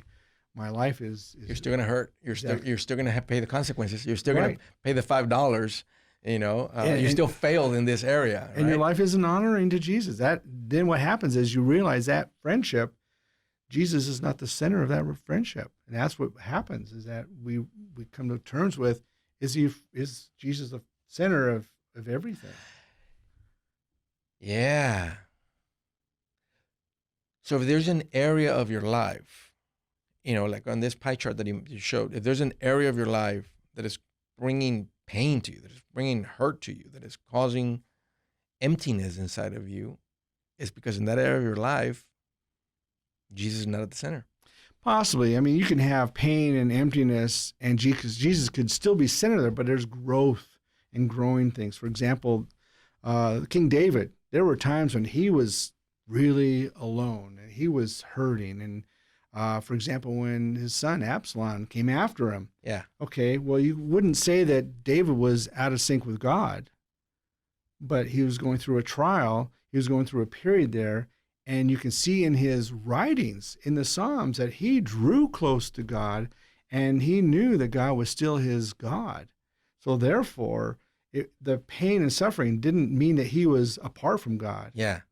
life is you're still gonna hurt. You're still gonna have to pay the consequences. You're still Right. gonna pay the $5. You still failed in this area, and your life isn't honoring to Jesus. Then what happens is you realize that friendship, Jesus is not the center of that friendship, and that's what happens. Is that we come to terms with is Jesus the center of everything? Yeah. So if there's an area of your life, like on this pie chart that you showed, if there's an area of your life that is bringing pain to you, that is bringing hurt to you, that is causing emptiness inside of you, it's because in that area of your life, Jesus is not at the center. Possibly. I mean, you can have pain and emptiness, and Jesus could still be centered there, but there's growth and growing things. For example, King David, there were times when he was really alone and he was hurting. And for example, when his son Absalom came after him. Yeah. Okay, well, you wouldn't say that David was out of sync with God, but he was going through a trial. He was going through a period there. And you can see in his writings in the Psalms that he drew close to God, and he knew that God was still his God. So therefore, the pain and suffering didn't mean that he was apart from God. Yeah.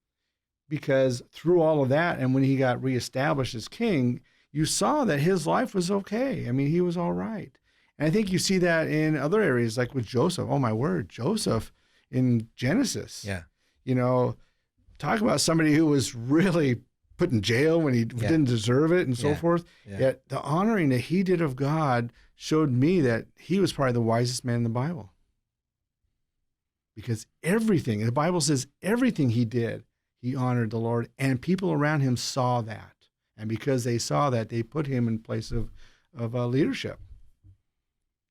Because through all of that, and when he got reestablished as king, you saw that his life was okay. I mean, he was all right. And I think you see that in other areas, like with Joseph. Oh, my word, Joseph in Genesis. Yeah. You know, talk about somebody who was really put in jail when he didn't deserve it and so forth. Yeah. Yet the honoring that he did of God showed me that he was probably the wisest man in the Bible. Because everything, the Bible says everything he did, he honored the Lord, and people around him saw that. And because they saw that, they put him in place of leadership.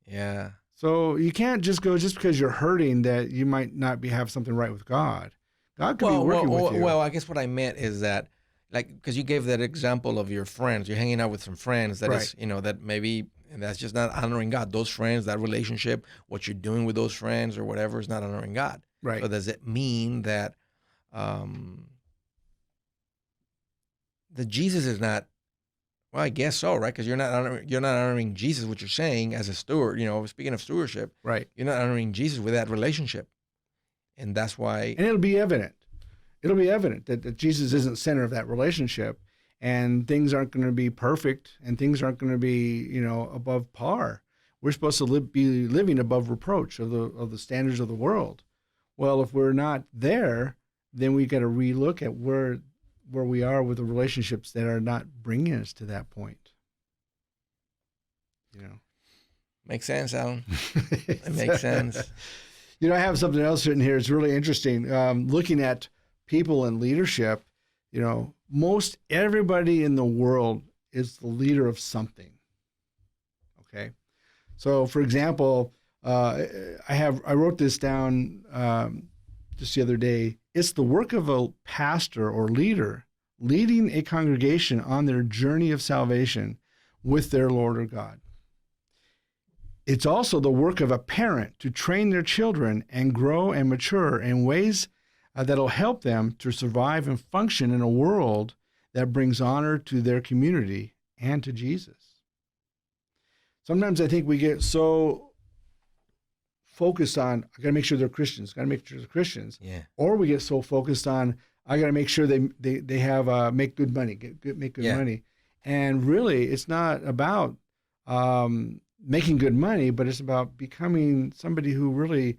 Yeah. So you can't just go, just because you're hurting, that you might not have something right with God. God could be working with you. Well, I guess what I meant is that, like, because you gave that example of your friends, you're hanging out with some friends that is, that maybe, and that's just not honoring God. Those friends, that relationship, what you're doing with those friends or whatever is not honoring God. Right. So does it mean that that Jesus is not? Well, I guess so, right? Because you're not honoring Jesus. What you're saying as a steward, speaking of stewardship, right? You're not honoring Jesus with that relationship, and that's why. And it'll be evident. It'll be evident that Jesus isn't center of that relationship, and things aren't going to be perfect, and things aren't going to be, above par. We're supposed to be living above reproach of the standards of the world. Well, if we're not there, then we got to relook at where we are with the relationships that are not bringing us to that point. Makes sense, Alan. It makes sense. I have something else written here. It's really interesting. Looking at people in leadership, most everybody in the world is the leader of something. Okay. So for example, I wrote this down just the other day. It's the work of a pastor or leader leading a congregation on their journey of salvation with their Lord or God. It's also the work of a parent to train their children and grow and mature in ways that'll help them to survive and function in a world that brings honor to their community and to Jesus. Sometimes I think we get so focused on, I got to make sure they're Christians, Yeah. Or we get so focused on, I got to make sure they have make good money, make good money. And really, it's not about making good money, but it's about becoming somebody who really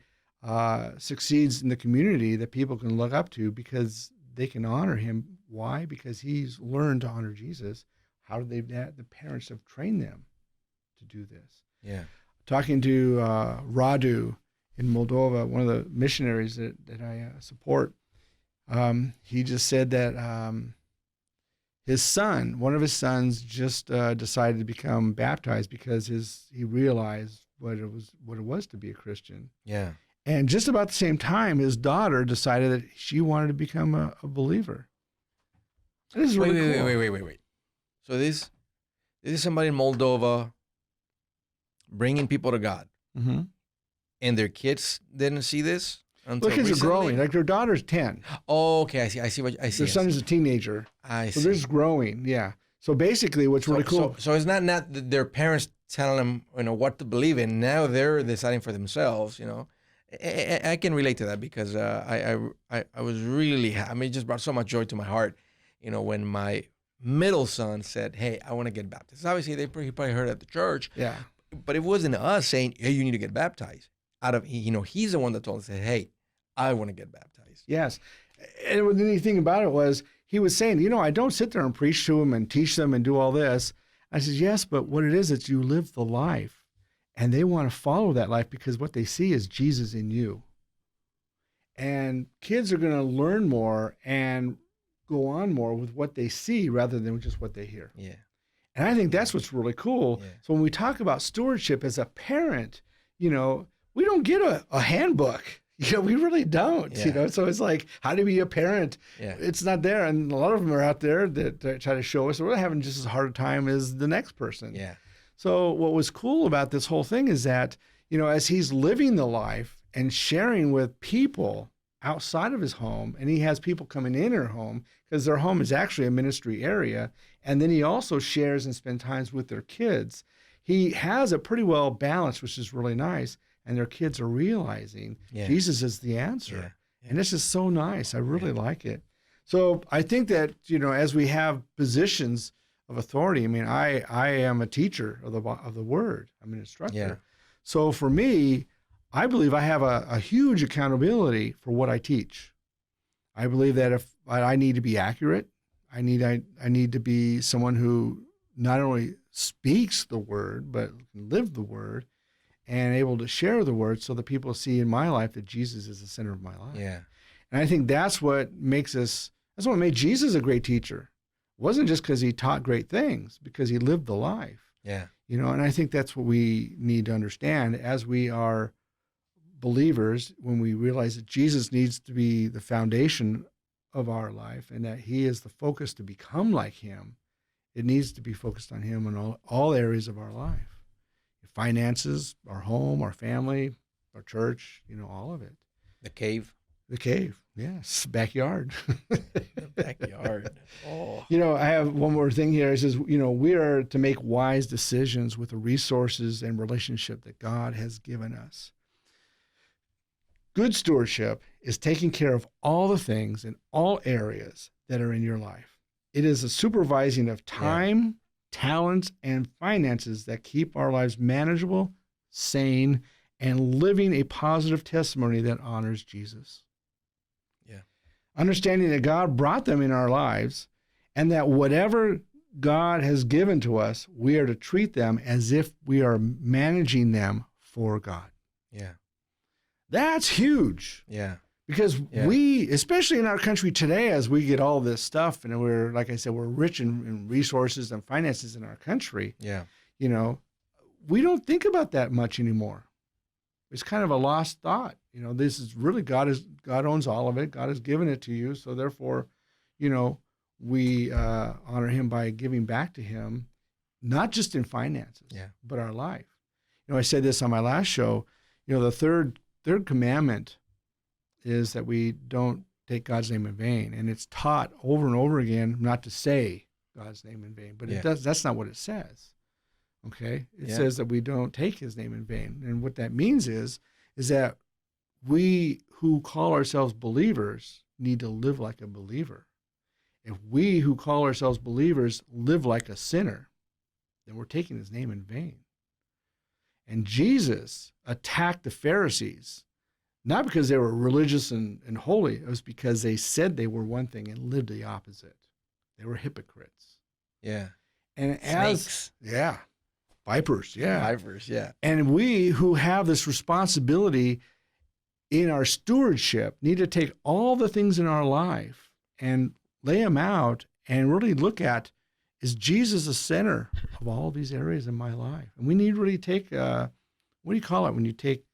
succeeds in the community that people can look up to because they can honor him. Why? Because he's learned to honor Jesus. How do the parents have trained them to do this? Yeah. Talking to Radu in Moldova, one of the missionaries that I support, he just said that one of his sons just decided to become baptized because he realized what it was to be a Christian. Yeah. And just about the same time, his daughter decided that she wanted to become a believer. This is really cool. Wait. So this is somebody in Moldova bringing people to God. Mm-hmm. And their kids didn't see this until kids recently? are growing. Like their daughter's 10. Oh, okay. I see. Their son is a teenager. I see. So they're just growing. Yeah. So basically, what's really cool. So it's not their parents telling them, what to believe in. Now they're deciding for themselves. I can relate to that because I was really it just brought so much joy to my heart. When my middle son said, "Hey, I want to get baptized." Obviously, he probably heard it at the church. Yeah. But it wasn't us saying, "Hey, you need to get baptized." He's the one that told us, "Hey, I want to get baptized." Yes. And the neat thing about it was he was saying, I don't sit there and preach to them and teach them and do all this. I said, yes, but what it is you live the life and they want to follow that life because what they see is Jesus in you. And kids are going to learn more and go on more with what they see rather than just what they hear. Yeah. And I think that's what's really cool. Yeah. So when we talk about stewardship as a parent, we don't get a handbook. We really don't. Yeah. So it's like, how to be a parent? Yeah. It's not there. And a lot of them are out there that try to show us. We're having just as hard a time as the next person. Yeah. So what was cool about this whole thing is that, as he's living the life and sharing with people outside of his home, and he has people coming in her home because their home is actually a ministry area. And then he also shares and spends times with their kids. He has it pretty well balanced, which is really nice. And their kids are realizing Jesus is the answer. Yeah. Yeah. And this is so nice. I really like it. So I think that, as we have positions of authority. I mean, I am a teacher of the word. I'm an instructor. Yeah. So for me, I believe I have a huge accountability for what I teach. I believe that if I need to be accurate, I need to be someone who not only speaks the word, but live the word and able to share the word so that people see in my life that Jesus is the center of my life. Yeah. And I think that's what made Jesus a great teacher. It wasn't just because he taught great things, because he lived the life. Yeah. And I think that's what we need to understand as we are believers, when we realize that Jesus needs to be the foundation of our life and that he is the focus to become like him. It needs to be focused on him in all areas of our life. Finances, our home, our family, our church, all of it. The cave. The cave, yes. Backyard. The backyard. Oh. I have one more thing here. It says, we are to make wise decisions with the resources and relationship that God has given us. Good stewardship is taking care of all the things in all areas that are in your life. It is a supervising of time, talents, and finances that keep our lives manageable, sane, and living a positive testimony that honors Jesus. Yeah. Understanding that God brought them in our lives and that whatever God has given to us, we are to treat them as if we are managing them for God. Yeah. That's huge. Yeah. Because we, especially in our country today, as we get all this stuff, and we're, like I said, we're rich in resources and finances in our country. Yeah. We don't think about that much anymore. It's kind of a lost thought. This is really God owns all of it. God has given it to you. So therefore, we honor him by giving back to him, not just in finances, but our life. I said this on my last show, the third commandment is that we don't take God's name in vain. And it's taught over and over again not to say God's name in vain, but that's not what it says. Okay. It says that we don't take his name in vain. And what that means is that we who call ourselves believers need to live like a believer. If we who call ourselves believers live like a sinner, then we're taking his name in vain. And Jesus attacked the Pharisees, not because they were religious and holy. It was because they said they were one thing and lived the opposite. They were hypocrites. Yeah. And Snakes. Vipers, Vipers, yeah. And we who have this responsibility in our stewardship need to take all the things in our life and lay them out and really look at, is Jesus the center of all these areas in my life? And we need to really take, what do you call it when you take,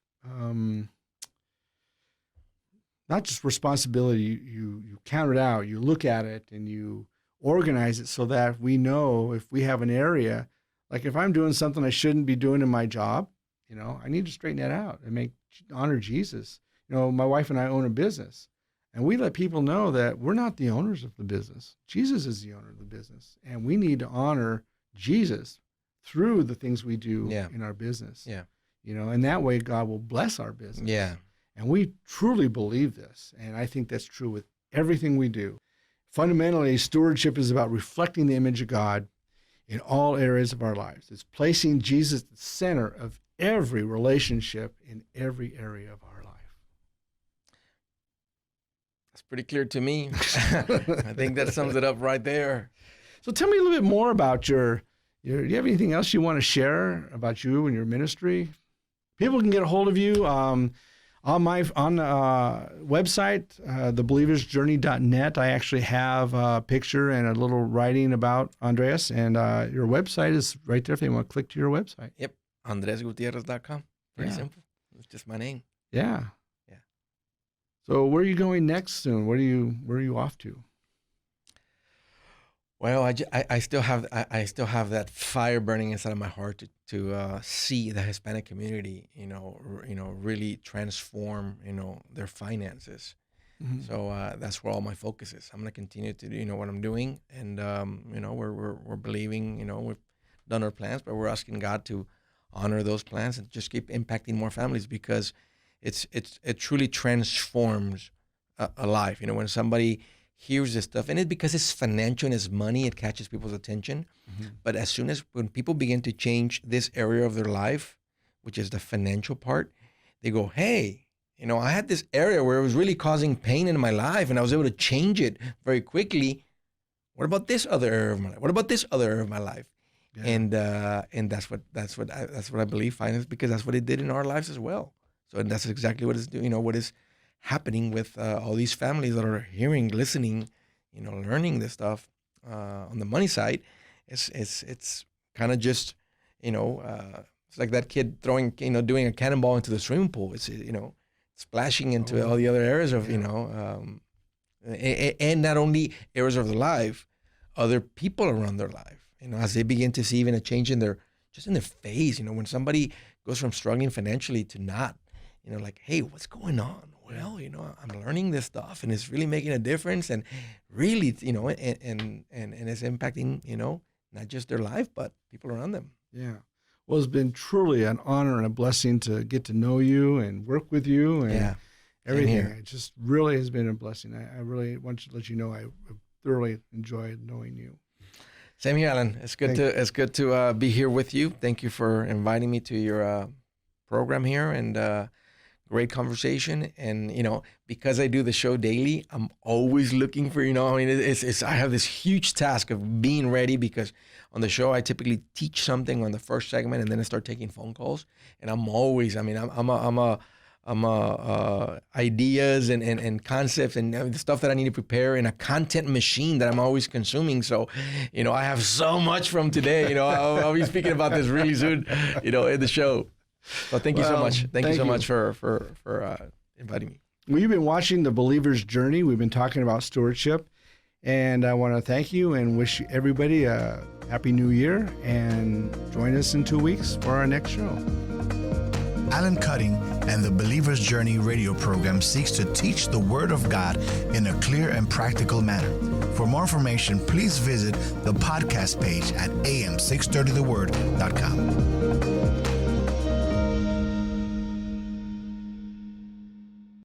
not just responsibility, you count it out, you look at it, and you organize it so that we know if we have an area, like if I'm doing something I shouldn't be doing in my job, I need to straighten that out and honor Jesus. My wife and I own a business, and we let people know that we're not the owners of the business. Jesus is the owner of the business, and we need to honor Jesus through the things we do in our business. Yeah. And that way God will bless our business. Yeah. And we truly believe this, and I think that's true with everything we do. Fundamentally, stewardship is about reflecting the image of God in all areas of our lives. It's placing Jesus at the center of every relationship in every area of our life. That's pretty clear to me. I think that sums it up right there. So tell me a little bit more about do you have anything else you want to share about you and your ministry? People can get a hold of you on my website, thebelieversjourney.net. I actually have a picture and a little writing about Andres, and your website is right there if they want to click to your website. Yep, andresgutierrez.com. Pretty simple. It's just my name. Yeah. Yeah. So where are you going next soon? Where are you off to? Well, I still have that fire burning inside of my heart to see the Hispanic community, really transform, their finances. Mm-hmm. So that's where all my focus is. I'm going to continue to do, what I'm doing, and we're believing, we've done our plans, but we're asking God to honor those plans and just keep impacting more families, because it truly transforms a life. When somebody hears this stuff, and it's because it's financial and it's money, it catches people's attention. But as soon as when people begin to change this area of their life, which is the financial part, they go, hey, I had this area where it was really causing pain in my life and I was able to change it very quickly. What about this other area of my life? What about this other area of my life? Yeah. And that's what I believe finance, because that's what it did in our lives as well. So and that's exactly what is what is happening with all these families that are hearing, listening, learning this stuff on the money side. It's kind of just it's like that kid throwing doing a cannonball into the swimming pool. It's splashing into all the other areas of and not only areas of their life, other people around their life. As they begin to see even a change in their face. When somebody goes from struggling financially to not, like, hey, what's going on? Well, I'm learning this stuff and it's really making a difference, and really, and it's impacting, not just their life, but people around them. Yeah. Well, it's been truly an honor and a blessing to get to know you and work with you and everything. It just really has been a blessing. I really want to let you know I thoroughly enjoyed knowing you. Same here, Alan. It's good to be here with you. Thank you for inviting me to your program here, and great conversation. And because I do the show daily, I'm always looking for I have this huge task of being ready, because on the show I typically teach something on the first segment, and then I start taking phone calls. And I'm always, I'm ideas and concepts and the stuff that I need to prepare in a content machine that I'm always consuming. So, I have so much from today. I'll be speaking about this really soon, in the show. So thank you so much. Thank you so much for inviting me. Well, you've been watching The Believer's Journey. We've been talking about stewardship, and I want to thank you and wish everybody a happy new year, and join us in 2 weeks for our next show. Alan Cutting and the Believer's Journey radio program seeks to teach the Word of God in a clear and practical manner. For more information, please visit the podcast page at am630theword.com.